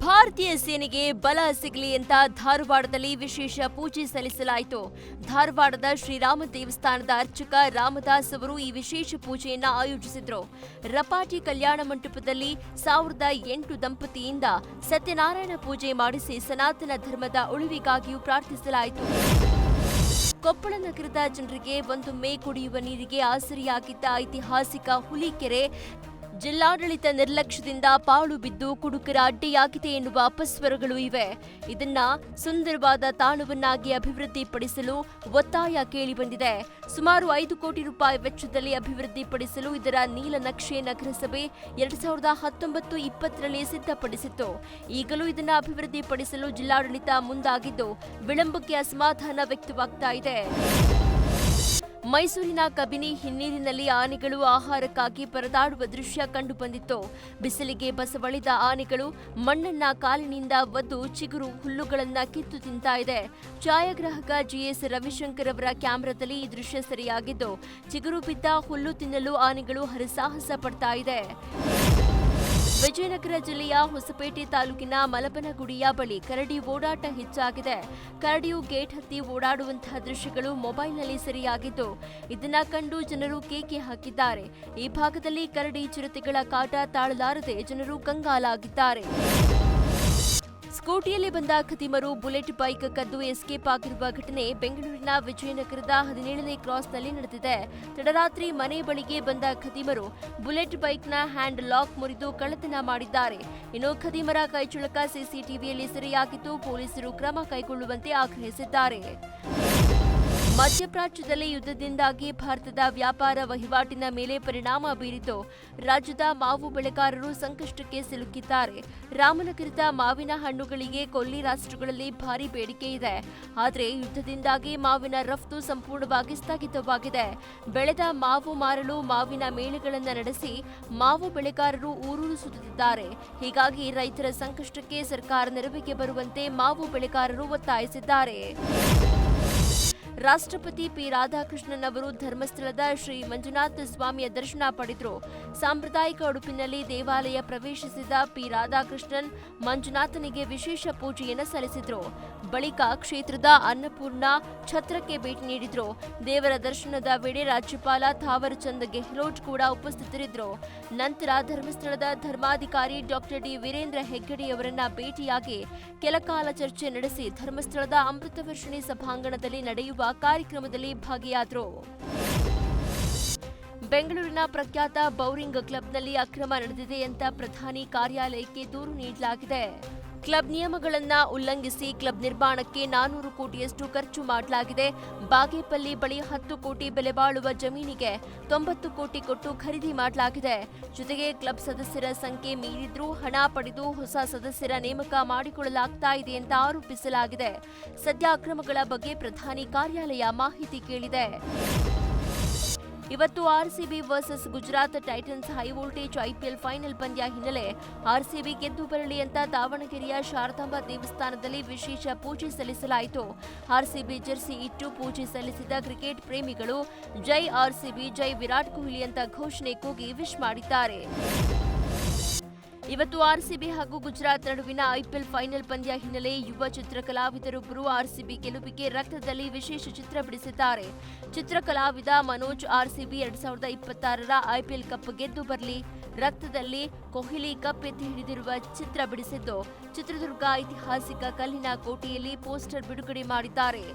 ಭಾರತೀಯ ಸೇನೆಗೆ ಬಲ ಸಿಗಲಿ ಅಂತ ಧಾರವಾಡದಲ್ಲಿ ವಿಶೇಷ ಪೂಜೆ ಸಲ್ಲಿಸಲಾಯಿತು. ಧಾರವಾಡದ ಶ್ರೀರಾಮ ದೇವಸ್ಥಾನದ ಅರ್ಚಕ ರಾಮದಾಸ್ ಅವರು ಈ ವಿಶೇಷ ಪೂಜೆಯನ್ನ ಆಯೋಜಿಸಿದ್ರು. ರಪಾಟಿ ಕಲ್ಯಾಣ ಮಂಟಪದಲ್ಲಿ 1008 ದಂಪತಿಯಿಂದ ಸತ್ಯನಾರಾಯಣ ಪೂಜೆ ಮಾಡಿಸಿ ಸನಾತನ ಧರ್ಮದ ಉಳಿವಿಗಾಗಿಯೂ ಪ್ರಾರ್ಥಿಸಲಾಯಿತು. ಕೊಪ್ಪಳ ನಗರದ ಜನರಿಗೆ ಒಂದೊಮ್ಮೆ ಕುಡಿಯುವ ನೀರಿಗೆ ಆಸರೆಯಾಗಿದ್ದ ಐತಿಹಾಸಿಕ ಹುಲಿಕೆರೆ ಜಿಲ್ಲಾಡಳಿತ ನಿರ್ಲಕ್ಷ್ಯದಿಂದ ಪಾಳು ಬಿದ್ದು ಕುಡುಕರ ಅಡ್ಡಿಯಾಗಿದೆ ಎನ್ನುವ ಅಪಸ್ವರಗಳು ಇವೆ. ಇದನ್ನ ಸುಂದರವಾದ ತಾಣವನ್ನಾಗಿ ಅಭಿವೃದ್ಧಿಪಡಿಸಲು ಒತ್ತಾಯ ಕೇಳಿಬಂದಿದೆ. ಸುಮಾರು 5 ಕೋಟಿ ರೂಪಾಯಿ ವೆಚ್ಚದಲ್ಲಿ ಅಭಿವೃದ್ಧಿಪಡಿಸಲು ಇದರ ನೀಲನಕ್ಷೆ ನಗರಸಭೆ 2019-20ರಲ್ಲಿ ಸಿದ್ಧಪಡಿಸಿತ್ತು. ಈಗಲೂ ಇದನ್ನು ಅಭಿವೃದ್ಧಿಪಡಿಸಲು ಜಿಲ್ಲಾಡಳಿತ ಮುಂದಾಗಿದ್ದು ವಿಳಂಬಕ್ಕೆ ಅಸಮಾಧಾನ ವ್ಯಕ್ತವಾಗ್ತಾ ಇದೆ. ಮೈಸೂರಿನ ಕಬಿನಿ ಹಿನ್ನೀರಿನಲ್ಲಿ ಆನೆಗಳು ಆಹಾರಕ್ಕಾಗಿ ಪರದಾಡುವ ದೃಶ್ಯ ಕಂಡುಬಂದಿತ್ತು. ಬಿಸಿಲಿಗೆ ಬಸವಳಿದ ಆನೆಗಳು ಮಣ್ಣನ್ನ ಕಾಲಿನಿಂದ ಒದ್ದು ಚಿಗುರು ಹುಲ್ಲುಗಳನ್ನ ಕಿತ್ತು ತಿಂತಾ ಇದೆ. ಛಾಯಾಗ್ರಾಹಕ ಜಿಎಸ್ ರವಿಶಂಕರ್ ಅವರ ಕ್ಯಾಮೆರಾದಲ್ಲಿ ಈ ದೃಶ್ಯ ಸೆರೆಯಾಗಿದ್ದು ಚಿಗುರು ಬಿದ್ದ ಹುಲ್ಲು ತಿನ್ನಲು ಆನೆಗಳು ಹರಸಾಹಸ ಪಡ್ತಾ ಇದೆ. ವಿಜಯನಗರ ಜಿಲ್ಲೆಯ ಹೊಸಪೇಟೆ ತಾಲೂಕಿನ ಮಲಬನಗುಡಿಯ ಬಳಿ ಕರಡಿ ಓಡಾಟ ಹೆಚ್ಚಾಗಿದೆ. ಕರಡಿಯು ಗೇಟ್ ಹತ್ತಿ ಓಡಾಡುವಂತಹ ದೃಶ್ಯಗಳು ಮೊಬೈಲ್ನಲ್ಲಿ ಸೆರೆಯಾಗಿದ್ದು ಇದನ್ನ ಕಂಡು ಜನರು ಕೇಕೆ ಹಾಕಿದ್ದಾರೆ. ಈ ಭಾಗದಲ್ಲಿ ಕರಡಿ ಚಿರತೆಗಳ ಕಾಟ ತಾಳಲಾರದೆ ಜನರು ಕಂಗಾಲಾಗಿದ್ದಾರೆ. ಸ್ಕೂಟಿಯಲ್ಲಿ ಬಂದ ಖದೀಮರು ಬುಲೆಟ್ ಬೈಕ್ ಕದ್ದು ಎಸ್ಕೇಪ್ ಆಗಿರುವ ಘಟನೆ ಬೆಂಗಳೂರಿನ ವಿಜಯನಗರದ 17ನೇ ಕ್ರಾಸ್ನಲ್ಲಿ ನಡೆದಿದೆ. ತಡರಾತ್ರಿ ಮನೆ ಬಳಿಗೆ ಬಂದ ಖದೀಮರು ಬುಲೆಟ್ ಬೈಕ್ನ ಹ್ಯಾಂಡ್ ಲಾಕ್ ಮುರಿದು ಕಳ್ಳತನ ಮಾಡಿದ್ದಾರೆ. ಇನ್ನು ಖದೀಮರ ಕೈಚಳಕ ಸಿಸಿಟಿವಿಯಲ್ಲಿ ಸೆರೆಯಾಗಿದ್ದು ಪೊಲೀಸರು ಕ್ರಮ ಕೈಗೊಳ್ಳುವಂತೆ ಆಗ್ರಹಿಸಿದ್ದಾರೆ. ಮಧ್ಯಪ್ರಾಚ್ಯದಲ್ಲಿ ಯುದ್ಧದಿಂದಾಗಿ ಭಾರತದ ವ್ಯಾಪಾರ ವಹಿವಾಟಿನ ಮೇಲೆ ಪರಿಣಾಮ ಬೀರಿದ್ದು ರಾಜ್ಯದ ಮಾವು ಬೆಳೆಗಾರರು ಸಂಕಷ್ಟಕ್ಕೆ ಸಿಲುಕಿದ್ದಾರೆ. ರಾಮನಗರದ ಮಾವಿನ ಹಣ್ಣುಗಳಿಗೆ ಕೊಲ್ಲಿ ರಾಷ್ಟ್ರಗಳಲ್ಲಿ ಭಾರಿ ಬೇಡಿಕೆ ಇದೆ. ಆದರೆ ಯುದ್ಧದಿಂದಾಗಿ ಮಾವಿನ ರಫ್ತು ಸಂಪೂರ್ಣವಾಗಿ ಸ್ಥಗಿತವಾಗಿದೆ. ಬೆಳೆದ ಮಾವು ಮಾರಲು ಮಾವಿನ ಮೇಳಗಳನ್ನು ನಡೆಸಿ ಮಾವು ಬೆಳೆಗಾರರು ಊರೂರು ಸುತ್ತುತ್ತಿದ್ದಾರೆ. ಹೀಗಾಗಿ ರೈತರ ಸಂಕಷ್ಟಕ್ಕೆ ಸರ್ಕಾರ ನೆರವಿಗೆ ಬರುವಂತೆ ಮಾವು ಬೆಳೆಗಾರರು ಒತ್ತಾಯಿಸಿದ್ದಾರೆ. ರಾಷ್ಟ್ರಪತಿ ಪಿ ರಾಧಾಕೃಷ್ಣನ್ ಅವರು ಧರ್ಮಸ್ಥಳದ ಶ್ರೀ ಮಂಜುನಾಥ ಸ್ವಾಮಿಯ ದರ್ಶನ ಪಡೆದರು. ಸಾಂಪ್ರದಾಯಿಕ ಉಡುಪಿನಲ್ಲಿ ದೇವಾಲಯ ಪ್ರವೇಶಿಸಿದ ಪಿ ರಾಧಾಕೃಷ್ಣನ್ ಮಂಜುನಾಥನಿಗೆ ವಿಶೇಷ ಪೂಜೆಯನ್ನು ಸಲ್ಲಿಸಿದರು. ಬಳಿಕ ಕ್ಷೇತ್ರದ ಅನ್ನಪೂರ್ಣ ಛತ್ರಕ್ಕೆ ಭೇಟಿ ನೀಡಿದರು. ದೇವರ ದರ್ಶನದ ವೇಳೆ ರಾಜ್ಯಪಾಲ ಥಾವರ್ ಚಂದ್ ಗೆಹ್ಲೋಟ್ ಕೂಡ ಉಪಸ್ಥಿತರಿದ್ದರು. ನಂತರ ಧರ್ಮಸ್ಥಳದ ಧರ್ಮಾಧಿಕಾರಿ ಡಾಕ್ಟರ್ ಡಿ ವೀರೇಂದ್ರ ಹೆಗ್ಗಡೆ ಅವರನ್ನ ಭೇಟಿಯಾಗಿ ಕೆಲಕಾಲ ಚರ್ಚೆ ನಡೆಸಿ ಧರ್ಮಸ್ಥಳದ ಅಮೃತ ವರ್ಷಿಣಿ ಸಭಾಂಗಣದಲ್ಲಿ ನಡೆಯುವ ಕಾರ್ಯಕ್ರಮದಲ್ಲಿ ಭಾಗಿಯಾದರು. ಬೆಂಗಳೂರಿನ ಪ್ರಖ್ಯಾತ ಬೌರಿಂಗ್ ಕ್ಲಬ್ನಲ್ಲಿ ಅಕ್ರಮ ನಡೆದಿದೆ ಅಂತ ಪ್ರಧಾನಿ ಕಾರ್ಯಾಲಯಕ್ಕೆ ದೂರು ನೀಡಲಾಗಿದೆ. ಕ್ಲಬ್ ನಿಯಮಗಳನ್ನು ಉಲ್ಲಂಘಿಸಿ ಕ್ಲಬ್ ನಿರ್ಮಾಣಕ್ಕೆ 400 ಕೋಟಿಯಷ್ಟು ಖರ್ಚು ಮಾಡಲಾಗಿದೆ. ಬಾಗೇಪಲ್ಲಿ ಬಳಿ 10 ಕೋಟಿ ಬೆಲೆ ಬಾಳುವ ಜಮೀನಿಗೆ 90 ಕೋಟಿ ಕೊಟ್ಟು ಖರೀದಿ ಮಾಡಲಾಗಿದೆ. ಜೊತೆಗೆ ಕ್ಲಬ್ ಸದಸ್ಯರ ಸಂಖ್ಯೆ ಮೀರಿದ್ರೂ ಹಣ ಪಡೆದು ಹೊಸ ಸದಸ್ಯರ ನೇಮಕ ಮಾಡಿಕೊಳ್ಳಲಾಗ್ತಾ ಇದೆ ಅಂತ ಆರೋಪಿಸಲಾಗಿದೆ. ಸದ್ಯ ಅಕ್ರಮಗಳ ಬಗ್ಗೆ ಪ್ರಧಾನಿ ಕಾರ್ಯಾಲಯ ಮಾಹಿತಿ ಕೇಳಿದೆ. ಇವತ್ತು RCB versus Gujarat Titans high voltage IPL final ಪಂದ್ಯ ಹಿನ್ನೆಲೆ ಆರ್ಸಿಬಿ ಗೆದ್ದು ಬರಲಿ ಅಂತ ದಾವಣಗೆರೆಯ ಶಾರದಾಂಬಾ ದೇವಸ್ಥಾನದಲ್ಲಿ ವಿಶೇಷ ಪೂಜೆ ಸಲ್ಲಿಸಲಾಯಿತು. ಆರ್ಸಿಬಿ ಜೆರ್ಸಿ ಇಟ್ಟು ಪೂಜೆ ಸಲ್ಲಿಸಿದ ಕ್ರಿಕೆಟ್ ಪ್ರೇಮಿಗಳು ಜೈ ಆರ್ಸಿಬಿ, ಜೈ ವಿರಾಟ್ ಕೊಹ್ಲಿ ಅಂತ ಘೋಷಣೆ ಕೂಗಿ ವಿಶ್ ಮಾಡಿದ್ದಾರೆ. ಇವತ್ತು ಆರ್ಸಿಬಿ ಹಾಗೂ ಗುಜರಾತ್ ನಡುವಿನ ಐಪಿಎಲ್ ಫೈನಲ್ ಪಂದ್ಯ ಹಿನ್ನೆಲೆ ಯುವ ಚಿತ್ರಕಲಾವಿದರೊಬ್ಬರು ಆರ್ಸಿಬಿ ಗೆಲುವಿಗೆ ರಕ್ತದಲ್ಲಿ ವಿಶೇಷ ಚಿತ್ರ ಬಿಡಿಸಿದ್ದಾರೆ. ಚಿತ್ರಕಲಾವಿದ ಮನೋಜ್ ಆರ್ಸಿಬಿ 2026ರ ಐಪಿಎಲ್ ಕಪ್ ಗೆದ್ದು ಬರಲಿ, ರಕ್ತದಲ್ಲಿ ಕೊಹ್ಲಿ ಕಪ್ ಎತ್ತಿ ಹಿಡಿದಿರುವ ಚಿತ್ರ ಬಿಡಿಸಿದ್ದು ಚಿತ್ರದುರ್ಗ ಐತಿಹಾಸಿಕ ಕಲ್ಲಿನ ಕೋಟೆಯಲ್ಲಿ ಪೋಸ್ಟರ್ ಬಿಡುಗಡೆ ಮಾಡಿದ್ದಾರೆ.